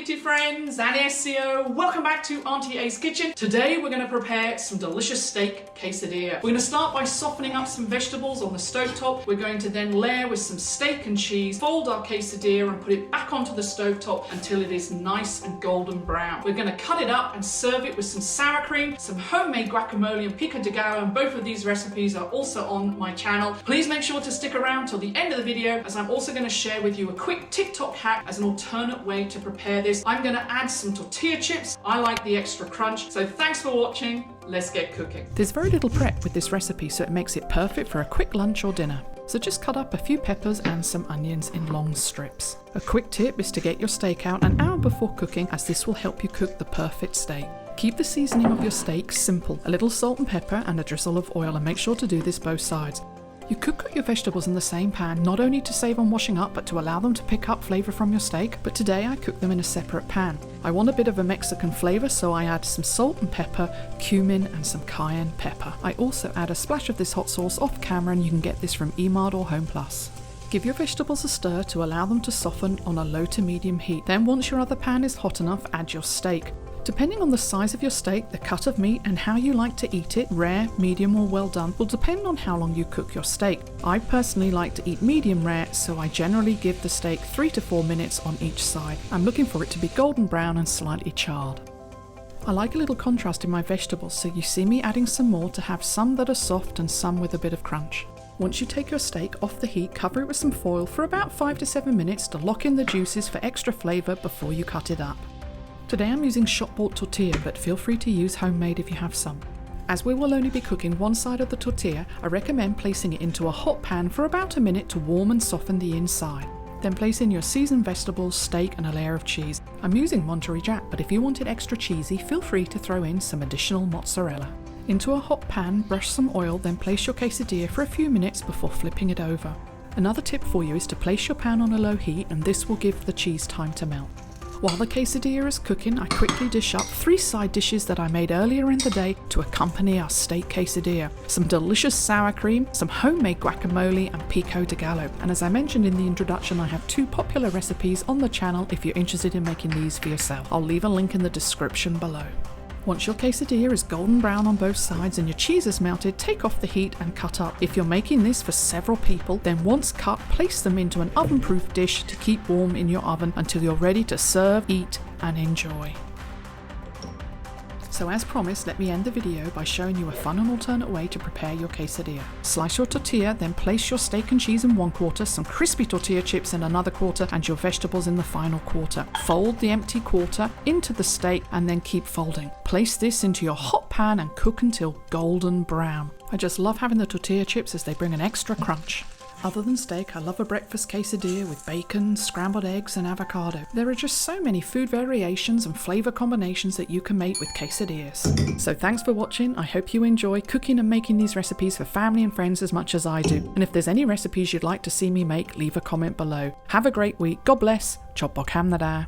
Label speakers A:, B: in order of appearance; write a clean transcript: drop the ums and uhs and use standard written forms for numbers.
A: beauty friends and SEO. Welcome back to Auntie A's Kitchen. Today we're going to prepare some delicious steak quesadilla. We're going to start by softening up some vegetables on the stovetop. We're going to then layer with some steak and cheese, fold our quesadilla and put it back onto the stovetop until it is nice and golden brown. We're going to cut it up and serve it with some sour cream, some homemade guacamole and Pico de Gallo, and both of these recipes are also on my channel. Please make sure to stick around till the end of the video, as I'm also going to share with you a quick TikTok hack as an alternate way to prepare this. I'm going to add some tortilla chips. I like the extra crunch. So thanks for watching. Let's get cooking.
B: There's very little prep with this recipe, so it makes it perfect for a quick lunch or dinner. So just cut up a few peppers and some onions in long strips. A quick tip is to get your steak out an hour before cooking, as this will help you cook the perfect steak. Keep the seasoning of your steak simple, a little salt and pepper and a drizzle of oil, and make sure to do this both sides. You could cook your vegetables in the same pan, not only to save on washing up, but to allow them to pick up flavour from your steak, but today I cook them in a separate pan. I want a bit of a Mexican flavour, so I add some salt and pepper, cumin and some cayenne pepper. I also add a splash of this hot sauce off camera, and you can get this from Emad or Home Plus. Give your vegetables a stir to allow them to soften on a low to medium heat. Then once your other pan is hot enough, add your steak. Depending on the size of your steak, the cut of meat and how you like to eat it, rare, medium or well done, will depend on how long you cook your steak. I personally like to eat medium rare, so I generally give the steak 3 to 4 minutes on each side. I'm looking for it to be golden brown and slightly charred. I like a little contrast in my vegetables, so you see me adding some more to have some that are soft and some with a bit of crunch. Once you take your steak off the heat, cover it with some foil for about 5 to 7 minutes to lock in the juices for extra flavour before you cut it up. Today I'm using shop-bought tortilla, but feel free to use homemade if you have some. As we will only be cooking one side of the tortilla, I recommend placing it into a hot pan for about a minute to warm and soften the inside. Then place in your seasoned vegetables, steak and a layer of cheese. I'm using Monterey Jack, but if you want it extra cheesy, feel free to throw in some additional mozzarella. Into a hot pan, brush some oil, then place your quesadilla for a few minutes before flipping it over. Another tip for you is to place your pan on a low heat, and this will give the cheese time to melt. While the quesadilla is cooking, I quickly dish up 3 side dishes that I made earlier in the day to accompany our steak quesadilla. Some delicious sour cream, some homemade guacamole and Pico de Gallo. And as I mentioned in the introduction, I have 2 popular recipes on the channel if you're interested in making these for yourself. I'll leave a link in the description below. Once your quesadilla is golden brown on both sides and your cheese is melted, take off the heat and cut up. If you're making this for several people, then once cut, place them into an oven-proof dish to keep warm in your oven until you're ready to serve, eat and enjoy. So as promised, let me end the video by showing you a fun and alternate way to prepare your quesadilla. Slice your tortilla, then place your steak and cheese in one quarter, some crispy tortilla chips in another quarter, and your vegetables in the final quarter. Fold the empty quarter into the steak and then keep folding. Place this into your hot pan and cook until golden brown. I just love having the tortilla chips as they bring an extra crunch. Other than steak, I love a breakfast quesadilla with bacon, scrambled eggs and avocado. There are just so many food variations and flavour combinations that you can make with quesadillas. So thanks for watching. I hope you enjoy cooking and making these recipes for family and friends as much as I do. And if there's any recipes you'd like to see me make, leave a comment below. Have a great week. God bless. Csobbak hamnadá.